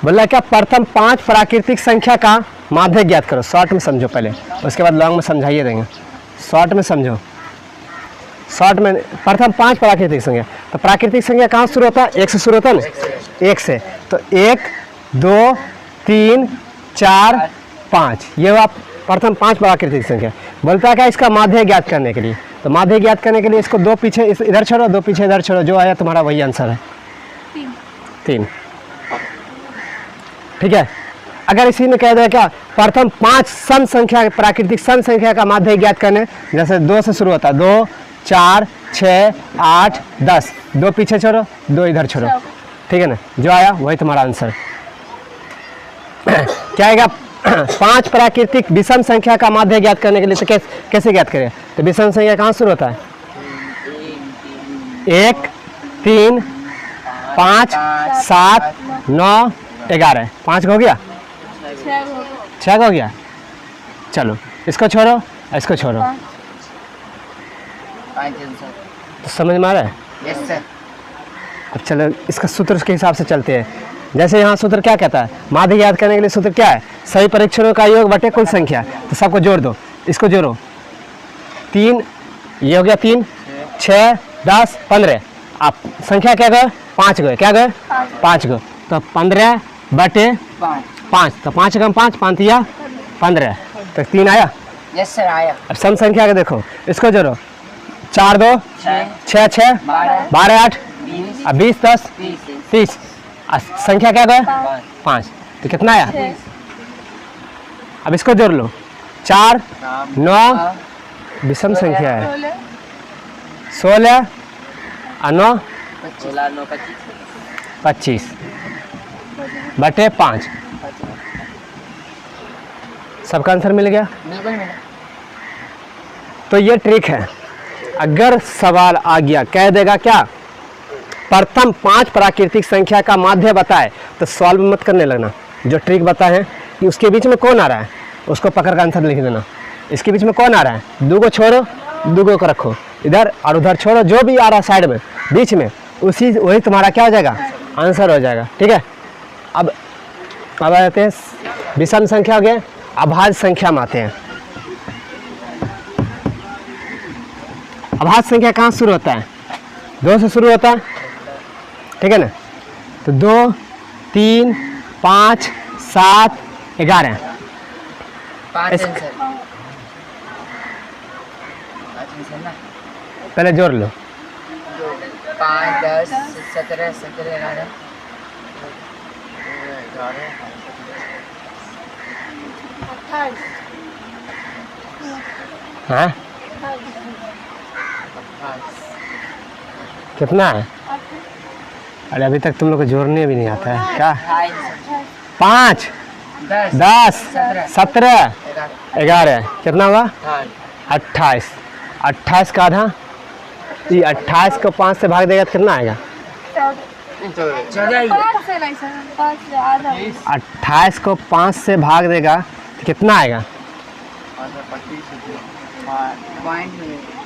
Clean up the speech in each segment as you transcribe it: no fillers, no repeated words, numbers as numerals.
बोला क्या, प्रथम 5 प्राकृतिक संख्या का माध्य ज्ञात करो। शॉर्ट में समझो पहले, उसके बाद लॉन्ग में समझाइए देंगे। शॉर्ट में समझो, शॉर्ट में प्रथम 5 प्राकृतिक संख्या। तो प्राकृतिक संख्या कहाँ शुरू होता है? 1 से शुरू होता है ना, 1 से। तो 1 2 3 4 5, ये आप प्रथम 5 प्राकृतिक संख्या। बोलता है क्या, इसका माध्य ज्ञात करने के लिए। तो माध्य ज्ञात करने के लिए इसको 2 पीछे इधर छोड़ो, 2 पीछे इधर छोड़ो, जो आया तुम्हारा वही आंसर है 3। ठीक है। अगर इसी में कह दे क्या, प्रथम 5 सम संख्या, प्राकृतिक सम संख्या का माध्य ज्ञात करने, जैसे 2 से शुरू होता है, 2 4 6 8 10, 2 पीछे छोड़ो, 2 इधर छोड़ो, ठीक है ना, जो आया वही तुम्हारा आंसर। क्या आएगा? 5 प्राकृतिक विषम संख्या का माध्य ज्ञात करने के लिए तो कैसे ज्ञात करें? तो विषम संख्या कहाँ शुरू होता है? 1 3 5 7 9 11, 5 हो गया, 6 हो गया। चलो इसको छोड़ो, इसको छोड़ो, तो समझ में आ रहा है? Yes sir. अब चलो इसका सूत्र के हिसाब से चलते हैं। जैसे यहाँ सूत्र क्या कहता है, माध्य ज्ञात करने के लिए सूत्र क्या है? सभी परीक्षणों का योग बटे कुल संख्या। तो सबको जोड़ दो, इसको जोड़ो, 3, ये हो गया 3 6 10 15, आप संख्या क्या गए? 5 गए, क्या गए? 5 गए। तो 15 बटे 5, तो 5 कम 5 5 या 15, तो 3 आया। यस सर आया। अब सम संख्या का देखो, इसको जोड़ो, 4 2 6 6 12 8 अब 20 10 30, संख्या क्या गए? 5, तो कितना आया? अब इसको जोड़ लो, 4 9, विषम संख्या है, 16 और 9 25 बटे 5, सबका आंसर मिल गया। बिल्कुल मिला। तो ये ट्रिक है। अगर सवाल आ गया, कह देगा क्या, प्रथम 5 प्राकृतिक संख्या का माध्य बताए, तो सॉल्व मत करने लगना। जो ट्रिक बताए हैं कि उसके बीच में कौन आ रहा है, उसको पकड़ कर आंसर लिख देना। इसके बीच में कौन आ रहा है, 2 को छोड़ो, 2 को रखो, इधर और उधर छोड़ो, जो भी आ रहा है साइड में बीच में, वही तुम्हारा क्या हो जाएगा? आंसर हो जाएगा। ठीक है। अब आ जाते हैं विषम संख्या हो गए, अभाज्य संख्या में आते हैं। अभाज्य संख्या कहाँ शुरू होता है? 2 से शुरू होता है, ठीक है ना। तो 2 3 5 7 11, 5 आंसर ना। पहले जोड़ लो, 5 10 17 17 11 हाँ कितना है? अरे अभी तक तुम लोग को जोड़ने भी नहीं आता है क्या? 5 10 17 11, कितना हुआ? 28। 28 का आधा, ये 28 को 5 से भाग देगा तो कितना आएगा? 28 को 5 से भाग देगा तो कितना आएगा?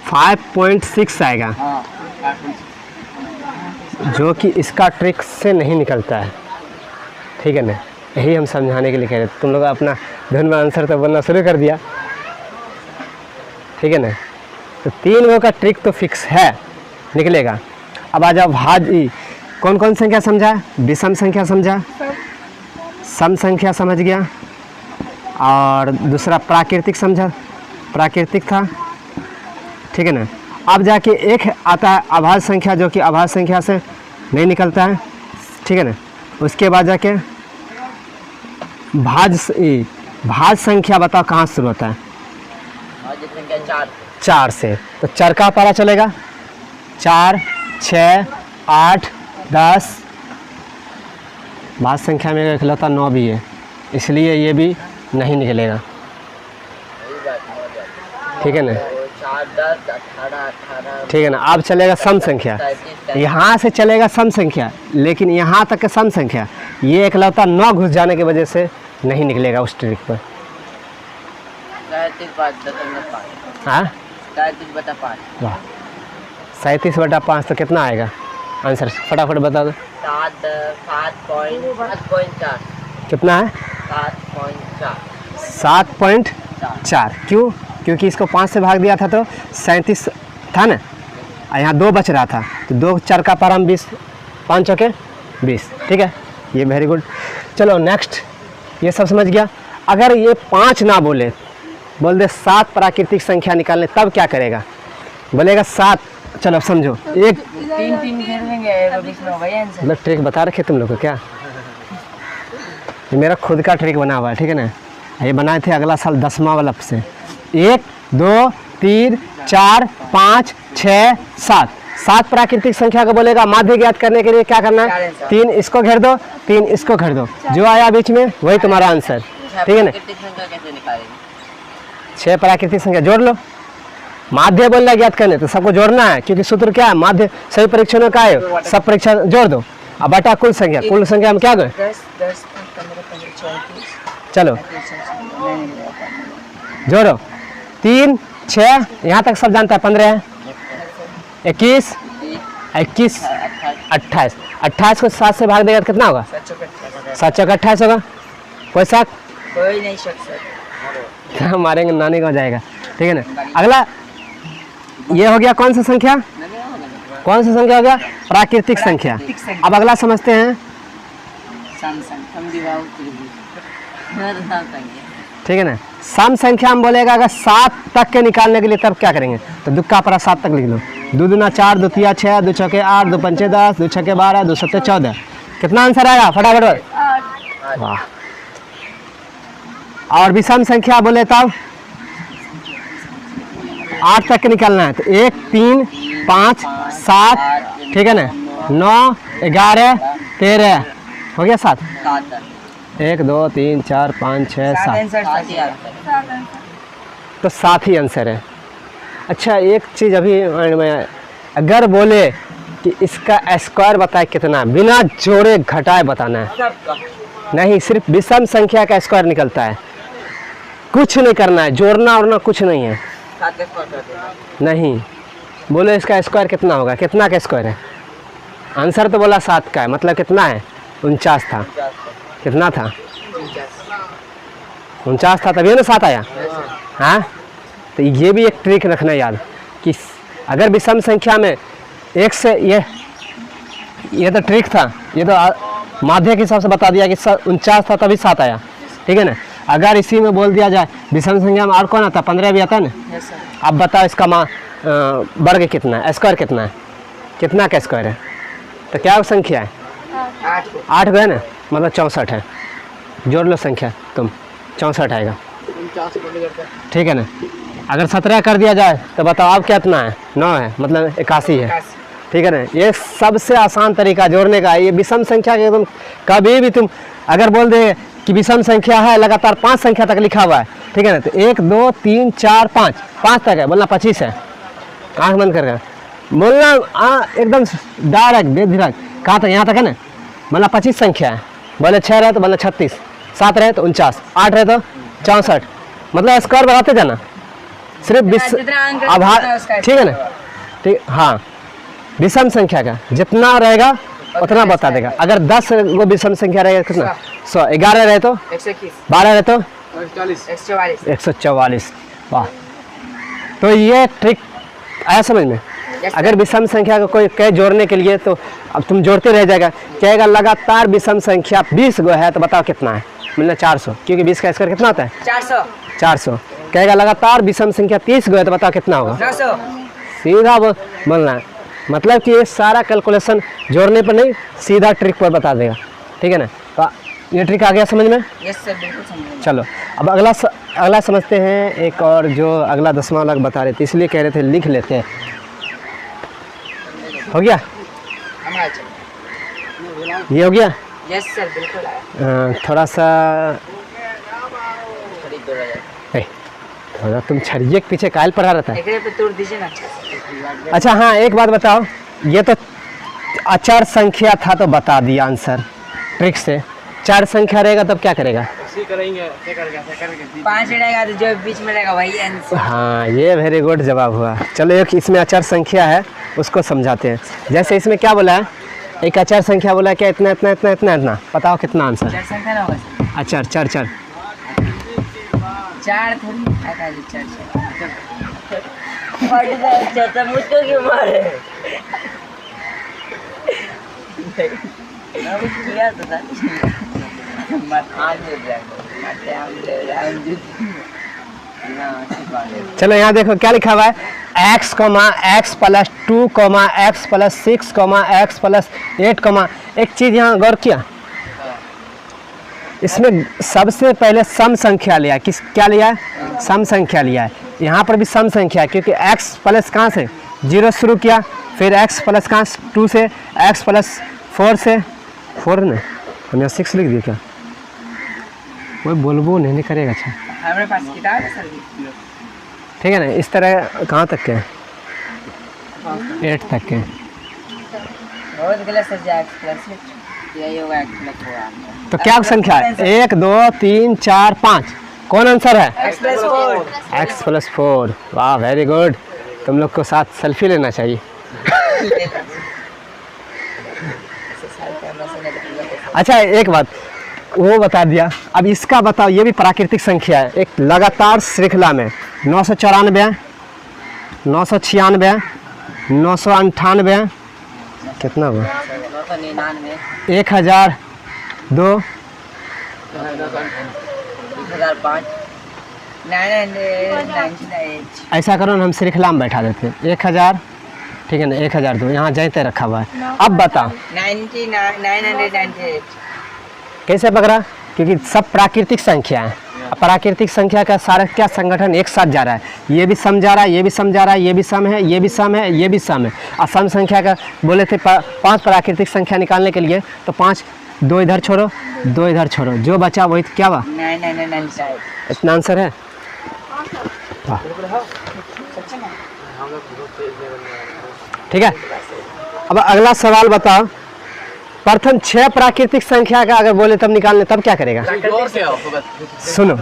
5.6 आएगा, जो कि इसका ट्रिक से नहीं निकलता है। ठीक है ना, यही हम समझाने के लिए कह रहे थे। तुम लोग अपना धुन में आंसर तो बनना शुरू कर दिया। ठीक है ना, तो 3 गो का ट्रिक तो फिक्स है, निकलेगा। अब आ जाओ भाज्य। कौन कौन संख्या समझा? विषम संख्या समझा, सम संख्या समझ गया, और दूसरा प्राकृतिक समझा, प्राकृतिक था। ठीक है ना। अब जाके एक आता है अभाज्य संख्या, जो कि अभाज्य संख्या से नहीं निकलता है। ठीक है ना। उसके बाद जाके भाज्य संख्या बताओ कहाँ शुरू होता है? 4 से। तो 4 का पारा चलेगा, 4 6 8 10। भाज्य संख्या में इकलौता 9 भी है, इसलिए ये भी नहीं निकलेगा। ठीक है ना। ठीक है ना। अब चलेगा सम संख्या, यहाँ से चलेगा सम संख्या, लेकिन यहाँ तक का सम संख्या ये इकलौता 9 घुस जाने की वजह से नहीं निकलेगा उस ट्रिक पर। हाँ 37/5। वाह, 37/5 तो कितना आएगा? आंसर फटाफट बता दो। 7.4 कितना है? 7.4 7.4। क्यों? क्योंकि इसको 5 से भाग दिया था तो 37 था ना, और यहाँ 2 बच रहा था, तो 2 4 का पारा 20, 5 चौके 20। ठीक है, ये वेरी गुड। चलो नेक्स्ट, ये सब समझ गया। अगर ये 5 ना बोले, बोल दे 7 प्राकृतिक संख्या निकालने, तब क्या करेगा? बोलेगा 7। चलो अब समझो, एक 3 खेल लेंगे बीच में, वही आंसर। मतलब ट्रिक बता रखे तुम लोग को क्या? ये मेरा खुद का ट्रिक बना हुआ है, ठीक है ना। ये बनाए थे अगला साल 10वां वाला से। 1 2 3 4 5 6 7 7 प्राकृतिक संख्या को बोलेगा। माध्य ज्ञात करने के लिए क्या करना है? 3 इसको घेर दो, 3 इसको घेर दो, जो आया बीच में वही तुम्हारा आंसर। ठीक है ना। प्राकृतिक संख्या कैसे निकालेंगे? 6 प्राकृतिक संख्या जोड़ लो। माध्य बोलना ज्ञात करने तो सबको जोड़ना है, क्योंकि सूत्र क्या है? माध्य सभी परीक्षणों का है, सब परीक्षण जोड़ दो। अब बटा कुल संख्या, कुल संख्या हम क्या गए? 10 10 15 15 34। चलो जोड़ो। 3 6 यहाँ तक सब जानता है, 15 है, 21 21 28 28 को 7 से भाग देगा तो कितना होगा? 7 चौक 28 होगा। कोई शक? कोई नहीं सकता। मारेंगे नानी को हो जाएगा। ठीक है ना। अगला ये हो गया कौन सा संख्या? कौन सा संख्या हो गया? प्राकृतिक संख्या। अब अगला समझते हैं। ठीक है ना। सम संख्या हम बोलेगा अगर 7 तक के निकालने के लिए, तब क्या करेंगे? तो दुक्का परा 7 तक लिख लो। 2 दूना 4, 2 तिया 6, 2 चौके 8, 2 पंचे 10, 2 छक्के 12, 2 सत्ते 14। कितना आंसर आएगा? फटाफट। वाह। और विषम संख्या बोले तब 8 तक के निकालना है, तो 1 3 5 7, ठीक है ना, 9 11 13 हो गया 7। 1 2 3 4 5 6 7, तो 7 ही आंसर है। अच्छा एक चीज़ अभी मैं, अगर बोले कि इसका स्क्वायर बताए कितना, बिना जोड़े घटाए बताना है, नहीं, सिर्फ विषम संख्या का स्क्वायर निकलता है, कुछ नहीं करना है, जोड़ना और कुछ नहीं है। नहीं, बोलो इसका स्क्वायर कितना होगा? कितना का स्क्वायर है? आंसर तो बोला 7 का है, मतलब कितना है? 49 था। कितना था? 49 था, तभी ना 7 आया। हाँ, तो ये भी एक ट्रिक रखना याद कि अगर विषम संख्या में एक से, ये तो ट्रिक था, ये तो माध्य के हिसाब से बता दिया कि 49 था तभी 7 आया। ठीक है ना। अगर इसी में बोल दिया जाए विषम संख्या में और कौन आता? 15 भी आता है ना। अब बताओ इसका वर्ग कितना है, स्क्वायर कितना है? कितना का स्क्वायर है? तो क्या संख्या है? 8 गए ना, मतलब 64 है। जोड़ लो संख्या तुम, 64 आएगा। ठीक है ना। अगर 17 कर दिया जाए तो बताओ अब कितना है? 9 है, मतलब 81 है। ठीक है ना। ये सबसे आसान तरीका जोड़ने का। ये विषम संख्या के तुम कभी भी तुम अगर बोल दे कि विषम संख्या है, लगातार 5 संख्या तक लिखा हुआ है, ठीक है ना, तो 1 2 3 4 5 तक है, बोलना 25 है। आँख बंद करके बोलना, एकदम डायरेक्ट बेधड़क। कहाँ तक? यहाँ तक है ना, मतलब 25 संख्या है। बोले 6 रहे तो बोलना 36, 7 रहे तो 49, 8 रहे तो 64, मतलब स्क्वायर बढ़ाते जाना। सिर्फ आभार, ठीक है ना। ठीक, हाँ, विषम संख्या का जितना रहेगा उतना बता देगा। अगर 10 वो विषम संख्या रहेगा कितना? 100। 11 रहे तो 12 रहे तो 144। वाह। तो ये ट्रिक आया समझ में? अगर विषम संख्या को कोई कह जोड़ने के लिए, तो अब तुम जोड़ते रह जाएगा। कहेगा लगातार विषम संख्या 20 गो है, तो बताओ कितना है? मतलब 400, क्योंकि 20 का स्क्वायर कितना होता है? 400। कहेगा लगातार विषम संख्या 30 गो है, तो बताओ कितना होगा? 900। सीधा बोलना है, मतलब कि ये सारा कैलकुलेशन जोड़ने पर नहीं, सीधा ट्रिक पर बता देगा। ठीक है ना। तो ये ट्रिक आ गया समझ में? यस सर, बिल्कुल समझ। चलो अब अगला समझते हैं। एक और जो अगला 10वां वाला बता रहे थे, इसलिए कह रहे थे लिख लेते हैं। हो गया? ये हो गया? यस सर, बिल्कुल। थोड़ा सा थोड़ा तुम छड़िए के पीछे कायल पड़ा रहता है। पे तोड़ दीजिए ना। अच्छा हाँ, एक बात बताओ, ये तो अचर संख्या था तो बता दिया आंसर ट्रिक से। 4 संख्या रहेगा तब क्या करेगा? ऐसे करेंगे, ऐसे करके 5 रहेगा तो जो बीच में रहेगा वही आंसर। हाँ, ये वेरी गुड जवाब हुआ। चलो एक इसमें अचर संख्या है, उसको समझाते हैं। जैसे इसमें क्या बोला है, एक अचर संख्या बोला है क्या, इतना इतना इतना इतना इतना, बताओ कितना आंसर। 4 संख्या ना होगा अचर चर चर 4 थोड़ी आता है 4 चाचा मुझको क्यों मारे किया तो था मत आम दे मत आम दे ना चलो यहाँ देखो क्या लिखा हुआ है, x comma x plus 2 comma x plus 6 comma x plus 8 comma. एक चीज़ यहाँ गौर किया, इसमें सबसे पहले सम संख्या लिया, किस क्या लिया है, सम संख्या लिया है। यहाँ पर भी सम संख्या, क्योंकि x प्लस कहाँ से 0 शुरू किया, फिर x प्लस कहाँ 2 से, x प्लस 4 से, 4 ने हमने 6 लिख दिया क्या, वो बोलबो नहीं करेगा। अच्छा हमारे पास किताब है सर ठीक है ना, इस तरह कहाँ तक के 8 तक के। बहुत गलत सर जा x प्लस यही होगा x प्लस 4 तो क्या संख्या है, 1 2 3 4 5, कौन आंसर है, x प्लस 4 x प्लस 4। वाह वेरी गुड, तुम लोग को साथ सेल्फी लेना चाहिए। अच्छा एक बात वो बता दिया, अब इसका बताओ, ये भी प्राकृतिक संख्या है, एक लगातार श्रृंखला में 994 996 998 कितना हुआ 999 1002 1005 998 ऐसा करो ना, हम श्रृंखला में बैठा देते हैं 1000, ठीक है ना, 1002 यहाँ जाते रखा हुआ है। अब बताओ 998 कैसे पकड़ा, क्योंकि सब प्राकृतिक संख्या है। अब प्राकृतिक संख्या का सारा क्या संगठन एक साथ जा रहा है, ये भी सम जा रहा है, ये भी सम जा रहा है, ये भी सम है, ये भी सम है, ये भी सम है। और सम संख्या का बोले थे 5 प्राकृतिक संख्या निकालने के लिए, तो 5 2 इधर छोड़ो 2 इधर छोड़ो, जो बचा वही क्या हुआ, 999 इतना आंसर है। वाह ठीक है। अब अगला सवाल बताओ, प्रथम 6 प्राकृतिक संख्या का अगर बोले तब निकालने, तब क्या करेगा, सुनो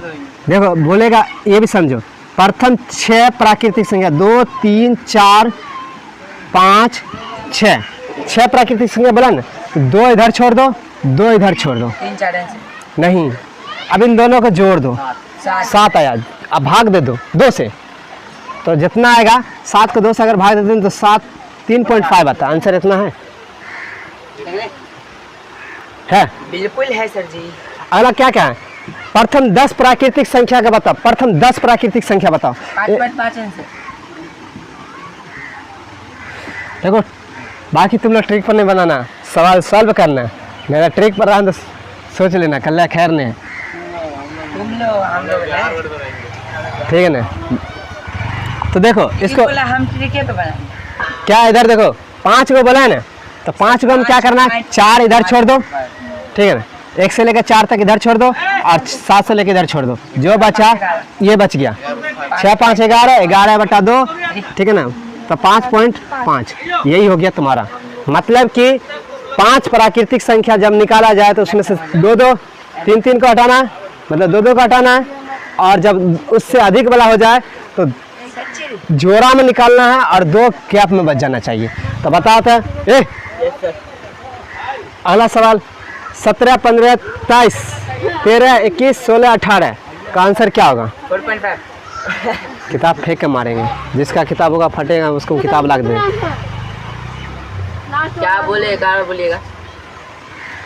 देखो बोलेगा, ये भी समझो, प्रथम 6 प्राकृतिक संख्या 2 3 4 5 6, 6 प्राकृतिक संख्या बोला ना, 2 इधर छोड़ दो 2 इधर छोड़ दो, 3 4 आंसर नहीं अब इन दोनों को जोड़ दो, 7 आया, अब भाग दे दो 2 से, तो जितना आएगा 7 को 2 से अगर भाग देते हैं तो 7 3.5 आता, आंसर इतना है बिल्कुल है सर जी। अगला क्या क्या है, प्रथम 10 प्राकृतिक संख्या का बताओ, प्रथम 10 प्राकृतिक संख्या बताओ। 5.5 आंसर देखो बाकी तुम लोग ट्रिक पर नहीं बनाना, सवाल सॉल्व करना, मेरा ट्रिक पर रहा तो सोच लेना, कल्ला खैर नहीं, तुम लोग हम लोग ठीक है ना। तो देखो इसको बोला हम तरीके पे बनाएंगे, क्या इधर देखो 5 को बोला है ना, तो 5 को हम क्या करना है, 4 इधर छोड़ दो, ठीक है ना, 1 से लेकर 4 तक इधर छोड़ दो और 7 से लेकर इधर छोड़ दो, जो बचा ये बच गया, 6 5 11 11 बटा 2, ठीक है ना, तो 5.5 यही हो गया तुम्हारा। मतलब कि 5 प्राकृतिक संख्या जब निकाला जाए तो उसमें से 2 2 3 3 को हटाना है, मतलब 2 2 को हटाना है, और जब उससे अधिक वाला हो जाए तो जोड़ा में निकालना है और 2 गैप में बच जाना चाहिए। तो बताओ तो अगला सवाल 17 15 23 13 21 16 18 का आंसर क्या होगा, 4.5 किताब फेंक के मारेंगे, जिसका किताब होगा फटेगा उसको किताब लाग देंगे। क्या बोलेगा बोलिएगा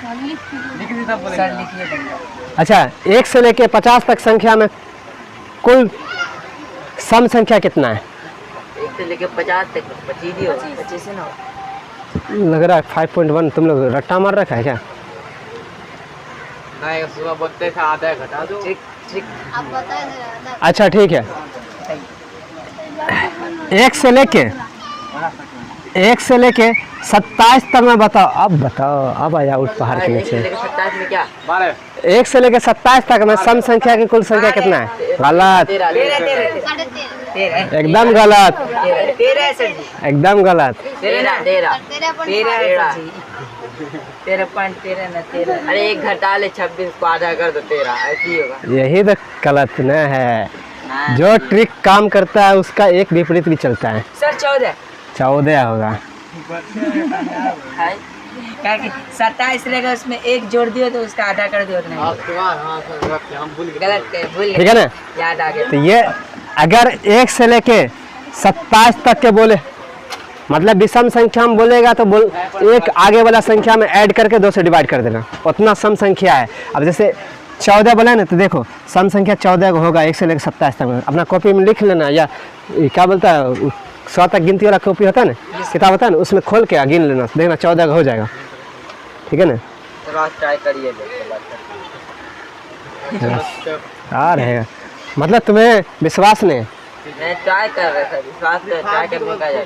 सर लिखिए बढ़िया। अच्छा 1 से लेके 50 तक संख्या में कुल सम संख्या कितना है, 1 से लेके 50 तक 25 ही हो, 25 से ना लग रहा है 5.1, तुम लोग रट्टा मार रखा है क्या, नहीं सुबह बोलते थे आधा घटा दो, ठीक अच्छा ठीक है। 1 से लेके 27 तक में बताओ, अब बताओ, अब आया उठ पहाड़ के नीचे। 27 में क्या 1 से लेके 27 तक में सम संख्या की कुल संख्या कितना है, गलत, 13 एकदम गलत, 13 है सर जी, एकदम गलत। 13 है सर जी। 13.13 ना 13। अरे एक घटा ले 26 को आधा कर दो 13 ऐसे ही होगा। यही तो गलत न है, हाँ। जो ट्रिक काम करता है उसका एक विपरीत भी चलता है। सर 14 14 होगा। है क्या कि 27 रहेगा, उसमें एक जोड़ दियो तो उसका आधा कर दियो तो नहीं आपके बाद हाँ सर रखते हम भूल गए। गलत है, भूल ठीक गए, है ना? याद आ गया। तो ये अगर 1 से लेके 27 तक के बोले, मतलब विषम संख्या में बोलेगा तो बोल एक आगे वाला संख्या में ऐड करके 2 से डिवाइड कर देना, उतना सम संख्या है। अब जैसे 14 बोला ना, तो देखो सम संख्या 14 को होगा 1 से लेकर 27 तक में। अपना कॉपी में लिख लेना, या ये क्या बोलता है 100 तक गिनती वाला कॉपी होता है ना, किताब होता है ना, उसमें खोल के गिन लेना, देखना 14 का हो जाएगा। ठीक है ना? थोड़ा ट्राई करिए आ रहेगा, मतलब तुम्हें विश्वास नहीं है? मैं ट्राई कर रहा था, विश्वास कर ट्राई करने का जाए।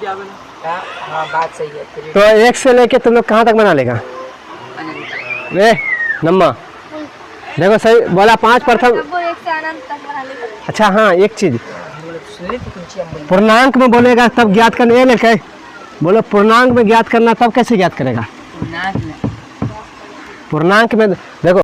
हाँ बात सही है। फिर तो 1 से लेके तुम लोग कहाँ तक बना लेगा? वे नम्मा देखो सही बोला, 5 प्रथम। वो एक से अनंत तक बढ़ा लेगा। अच्छा हाँ, एक चीज सुन ली तो कुछ हम बोल पूर्णांक में बोलेगा तब ज्ञात करना, ये लेके बोलो पूर्णांक में ज्ञात करना तब कैसे ज्ञात करेगा? नाक में पूर्णांक में देखो